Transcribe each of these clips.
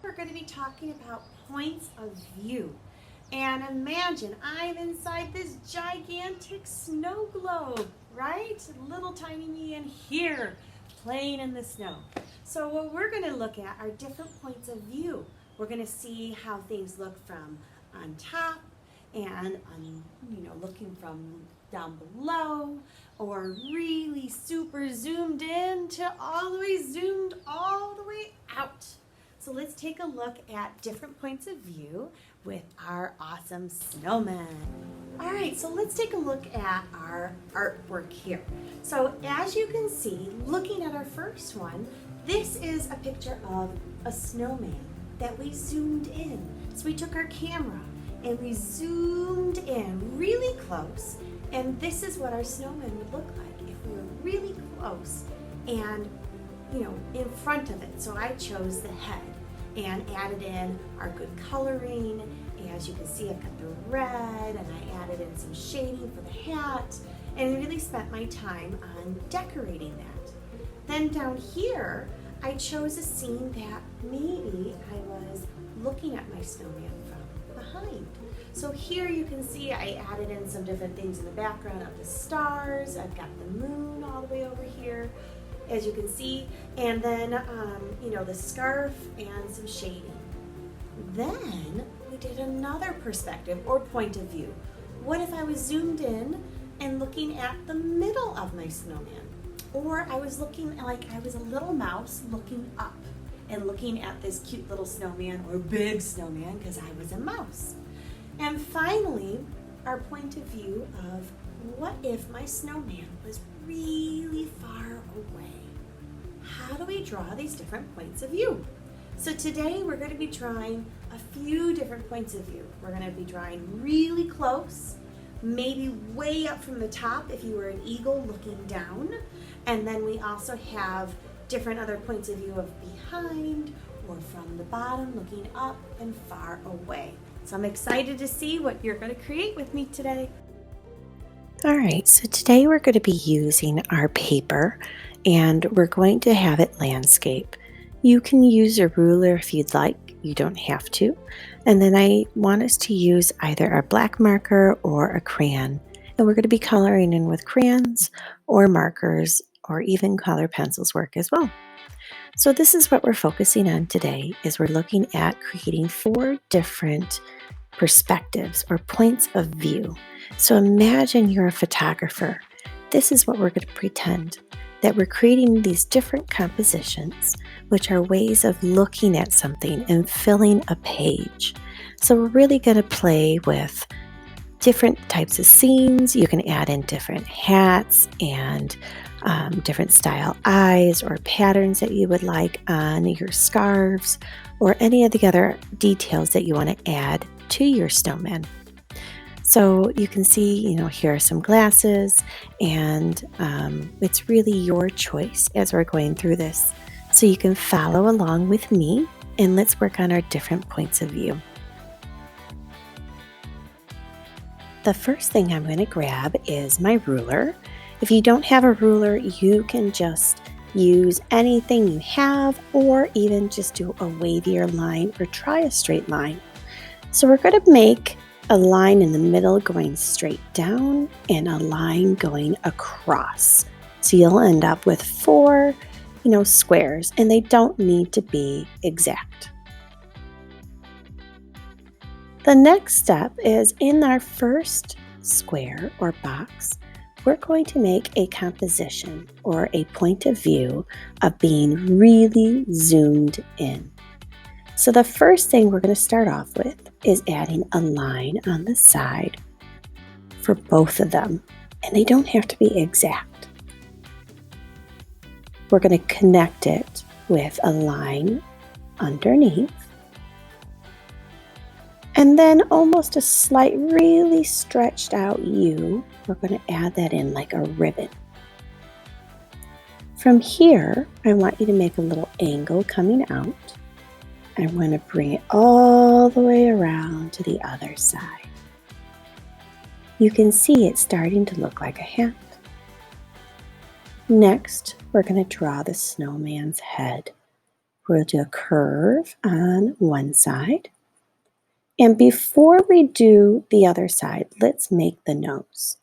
We're going to be talking about points of view. And imagine I'm inside this gigantic snow globe, right? Little tiny me in here playing in the snow. So what we're going to look at are different points of view. We're going to see how things look from on top and looking from down below, or really super zoomed in to all the way zoomed all the way out. So let's take a look at different points of view with our awesome snowmen. All right, so let's take a look at our artwork here. So as you can see, looking at our first one, this is a picture of a snowman that we zoomed in. So we took our camera and we zoomed in really close, and this is what our snowman would look like if we were really close and in front of it. So I chose the head and added in our good coloring. As you can see, I cut the red and I added in some shading for the hat, and really spent my time on decorating that. Then down here, I chose a scene that maybe I was looking at my snowman from behind. So here you can see I added in some different things in the background of the stars. I've got the moon all the way over here, as you can see, and then the scarf and some shading. Then we did another perspective or point of view. What if I was zoomed in and looking at the middle of my snowman? Or I was looking like I was a little mouse looking up and looking at this cute little snowman, or big snowman because I was a mouse. And finally, our point of view of what if my snowman was really far away? How do we draw these different points of view? So today we're going to be drawing a few different points of view. We're going to be drawing really close, maybe way up from the top if you were an eagle looking down. And then we also have different other points of view of behind or from the bottom looking up and far away. So I'm excited to see what you're going to create with me today. All right, so today we're going to be using our paper, and we're going to have it landscape. You can use a ruler if you'd like, you don't have to. And then I want us to use either a black marker or a crayon. And we're going to be coloring in with crayons or markers, or even color pencils work as well. So this is what we're focusing on today, is we're looking at creating 4 different perspectives or points of view. So imagine you're a photographer. This is what we're going to pretend, that we're creating these different compositions, which are ways of looking at something and filling a page. So we're really going to play with different types of scenes. You can add in different hats and different style eyes or patterns that you would like on your scarves, or any of the other details that you want to add to your snowman. So you can see, here are some glasses, and it's really your choice as we're going through this. So you can follow along with me, and let's work on our different points of view. The first thing I'm going to grab is my ruler. If you don't have a ruler, you can just use anything you have, or even just do a wavier line or try a straight line. So we're going to make a line in the middle going straight down and a line going across. So you'll end up with 4, squares, and they don't need to be exact. The next step is, in our first square or box, we're going to make a composition or a point of view of being really zoomed in. So the first thing we're going to start off with is adding a line on the side for both of them, and they don't have to be exact. We're going to connect it with a line underneath, and then almost a slight, really stretched out U. We're going to add that in like a ribbon. From here, I want you to make a little angle coming out. I'm going to bring it all the way around to the other side. You can see it's starting to look like a hat. Next, we're going to draw the snowman's head We'll do a curve on one side. And before we do the other side, let's make the nose.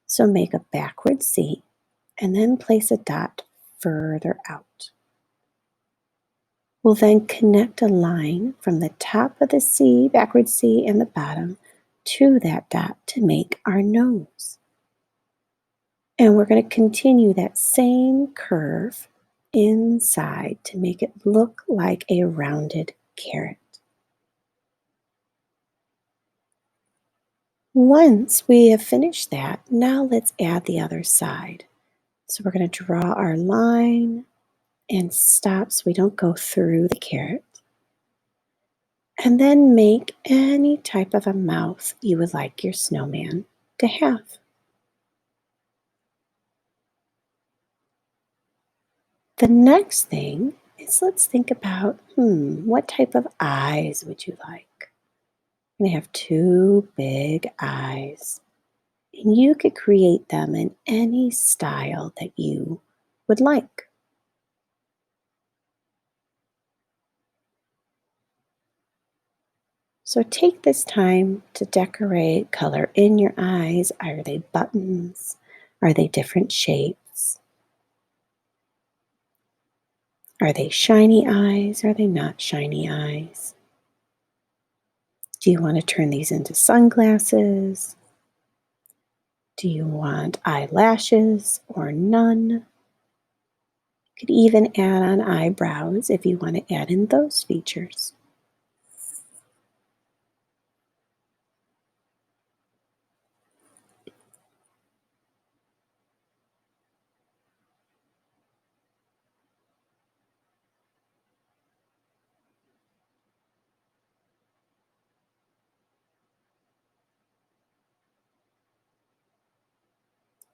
So make a backward C and then place a dot further out. We'll then connect a line from the top of the C, backward C, and the bottom to that dot to make our nose. And we're going to continue that same curve inside to make it look like a rounded carrot. Once we have finished that, now let's add the other side. So we're going to draw our line and stop so we don't go through the carrot. And then make any type of a mouth you would like your snowman to have. The next thing is let's think about, what type of eyes would you like? They have two big eyes, and you could create them in any style that you would like. So take this time to decorate, color in your eyes. Are they buttons? Are they different shapes? Are they shiny eyes? Are they not shiny eyes? Do you want to turn these into sunglasses? Do you want eyelashes or none? You could even add on eyebrows if you want to add in those features.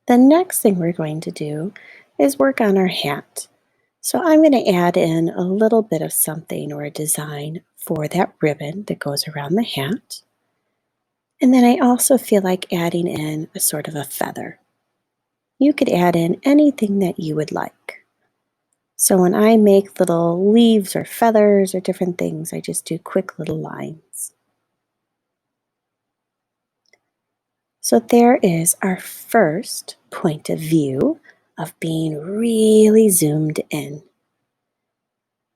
The next thing we're going to do is work on our hat. So I'm going to add in a little bit of something or a design for that ribbon that goes around the hat. And then I also feel like adding in a sort of a feather. You could add in anything that you would like. So when I make little leaves or feathers or different things, I just do quick little lines. So there is our first point of view of being really zoomed in.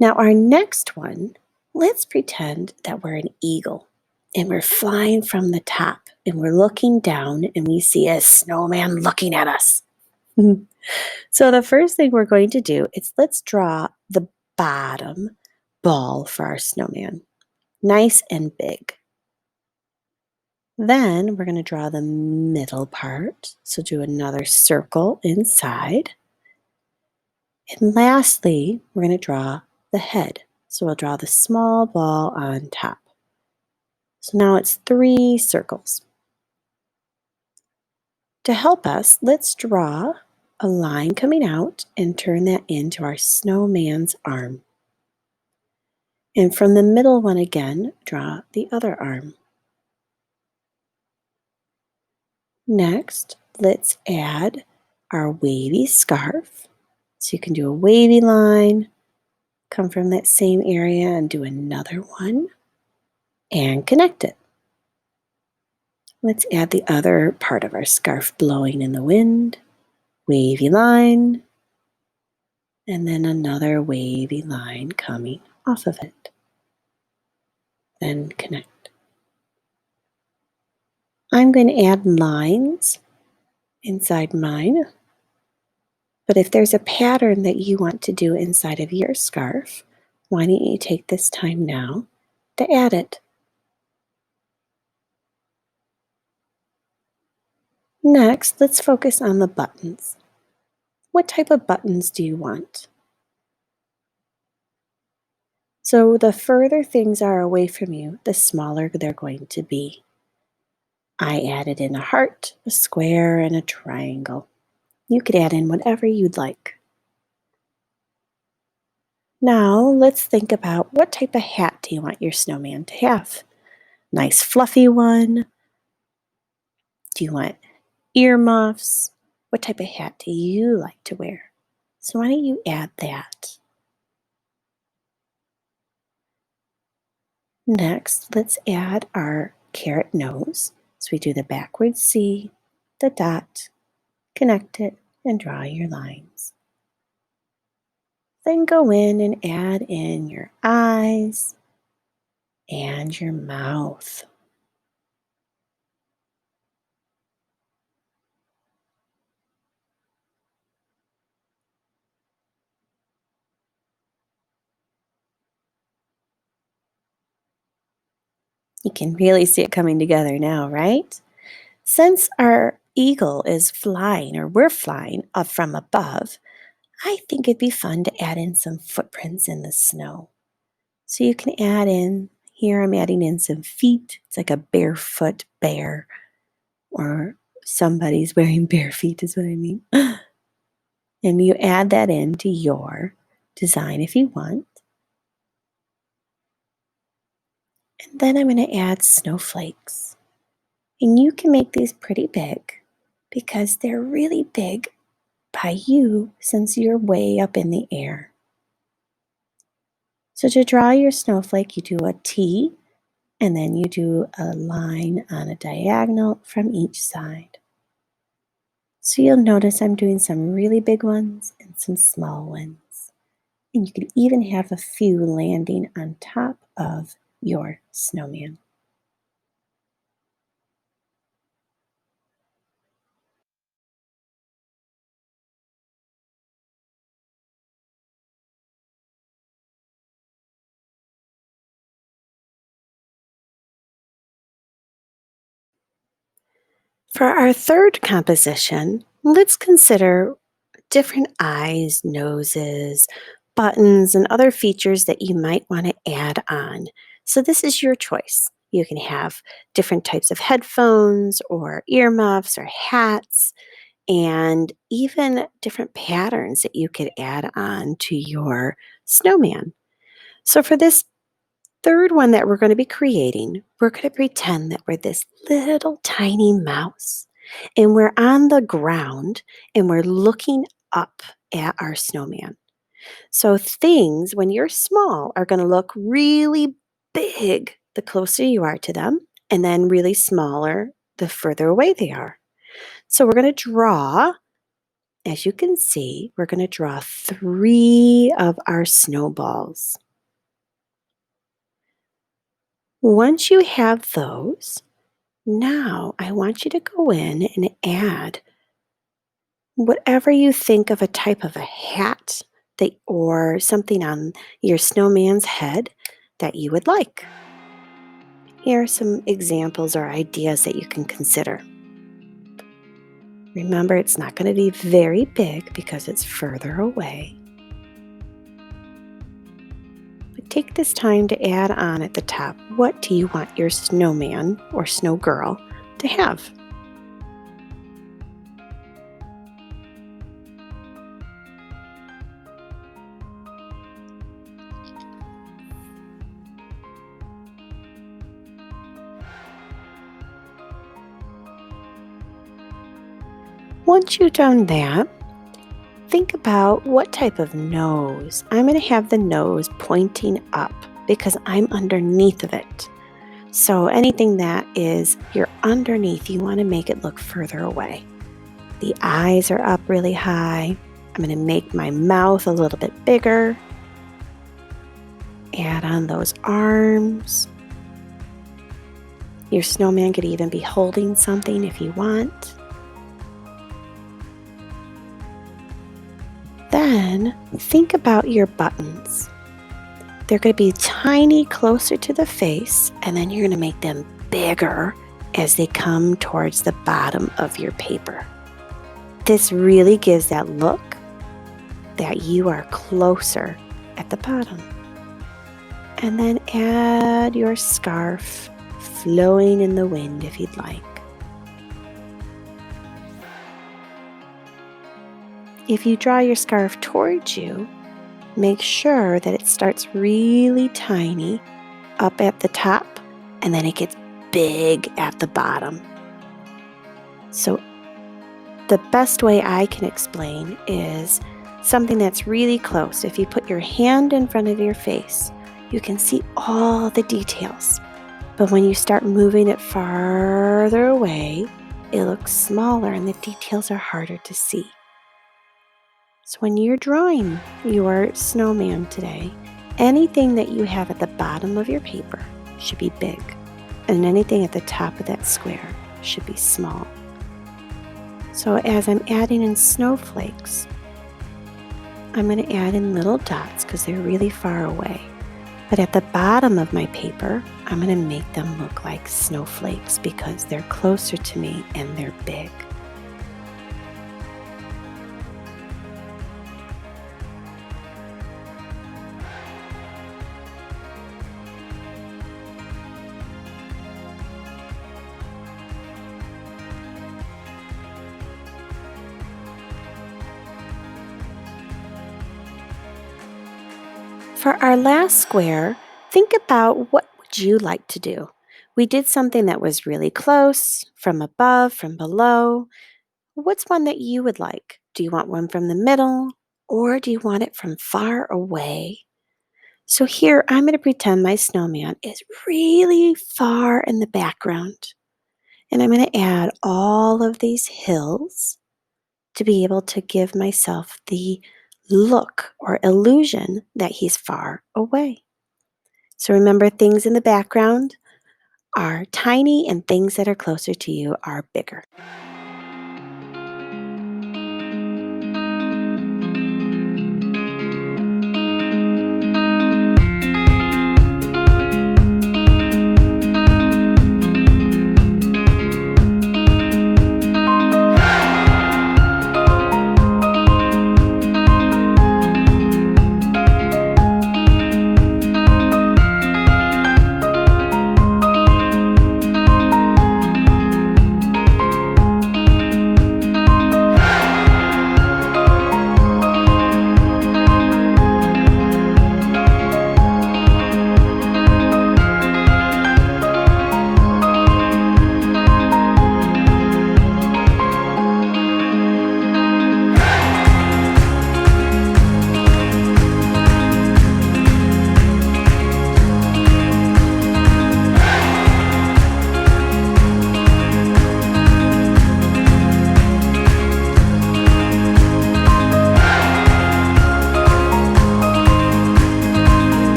Now our next one, let's pretend that we're an eagle and we're flying from the top and we're looking down and we see a snowman looking at us. So the first thing we're going to do is let's draw the bottom ball for our snowman, nice and big. Then we're going to draw the middle part. So do another circle inside. And lastly, we're going to draw the head. So we'll draw the small ball on top. So now it's 3 circles. To help us, let's draw a line coming out and turn that into our snowman's arm. And from the middle one again, draw the other arm. Next, let's add our wavy scarf. So you can do a wavy line, come from that same area and do another one, and connect it. Let's add the other part of our scarf blowing in the wind, wavy line, and then another wavy line coming off of it. Then connect. I'm going to add lines inside mine, but if there's a pattern that you want to do inside of your scarf, why don't you take this time now to add it? Next, let's focus on the buttons. What type of buttons do you want? So the further things are away from you, the smaller they're going to be. I added in a heart, a square, and a triangle. You could add in whatever you'd like. Now let's think about what type of hat do you want your snowman to have? Nice fluffy one? Do you want earmuffs? What type of hat do you like to wear? So why don't you add that? Next, let's add our carrot nose. So we do the backward C, the dot, connect it, and draw your lines. Then go in and add in your eyes and your mouth. You can really see it coming together now, right? Since our eagle is flying, or we're flying up from above, I think it'd be fun to add in some footprints in the snow. So you can add in, here I'm adding in some feet. It's like a barefoot bear, or somebody's wearing bare feet, is what I mean. And you add that into your design if you want. And then I'm going to add snowflakes. And you can make these pretty big because they're really big by you since you're way up in the air. So to draw your snowflake, you do a T and then you do a line on a diagonal from each side. So you'll notice I'm doing some really big ones and some small ones. And you could even have a few landing on top of your snowman. For our third composition, let's consider different eyes, noses, buttons, and other features that you might want to add on. So this is your choice. You can have different types of headphones or earmuffs or hats, and even different patterns that you could add on to your snowman. So for this third one that we're going to be creating, we're going to pretend that we're this little tiny mouse and we're on the ground and we're looking up at our snowman. So things, when you're small, are going to look really big the closer you are to them, and then really smaller the further away they are. So we're going to draw, as you can see, we're going to draw 3 of our snowballs. Once you have those, now I want you to go in and add whatever you think of a type of a hat that, or something on your snowman's head that you would like. Here are some examples or ideas that you can consider. Remember, it's not going to be very big because it's further away. But take this time to add on at the top, what do you want your snowman or snow girl to have? Once you've done that, think about what type of nose. I'm going to have the nose pointing up because I'm underneath of it. So anything that is you're underneath, you want to make it look further away. The eyes are up really high. I'm going to make my mouth a little bit bigger. Add on those arms. Your snowman could even be holding something if you want. Then think about your buttons. They're going to be tiny closer to the face, and then you're going to make them bigger as they come towards the bottom of your paper. This really gives that look that you are closer at the bottom. And then add your scarf flowing in the wind if you'd like. If you draw your scarf towards you, make sure that it starts really tiny up at the top and then it gets big at the bottom. So the best way I can explain is something that's really close. If you put your hand in front of your face, you can see all the details. But when you start moving it farther away, it looks smaller and the details are harder to see. So when you're drawing your snowman today, anything that you have at the bottom of your paper should be big, and anything at the top of that square should be small. So as I'm adding in snowflakes, I'm going to add in little dots because they're really far away. But at the bottom of my paper, I'm going to make them look like snowflakes because they're closer to me and they're big. For our last square, think about what would you like to do. We did something that was really close, from above, from below. What's one that you would like? Do you want one from the middle, or do you want it from far away? So here, I'm going to pretend my snowman is really far in the background. And I'm going to add all of these hills to be able to give myself the look or illusion that he's far away. So remember, things in the background are tiny and things that are closer to you are bigger.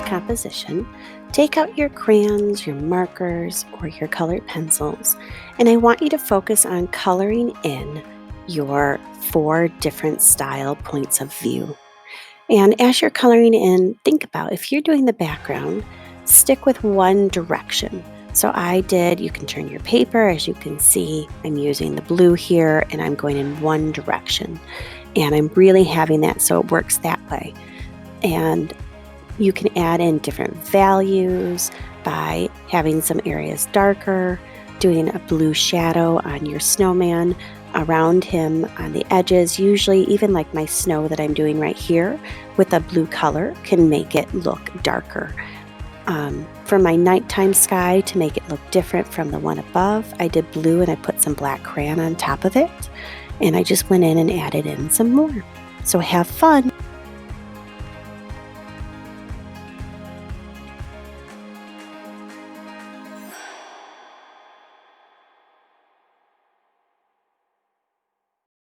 Composition, take out your crayons, your markers, or your colored pencils, and I want you to focus on coloring in your 4 different style points of view. And as you're coloring in, think about if you're doing the background, stick with one direction. So you can turn your paper, as you can see, I'm using the blue here and I'm going in one direction. And I'm really having that so it works that way. And you can add in different values by having some areas darker, doing a blue shadow on your snowman, around him on the edges. Usually even like my snow that I'm doing right here with a blue color can make it look darker. For my nighttime sky, to make it look different from the one above, I did blue and I put some black crayon on top of it. And I just went in and added in some more. So have fun.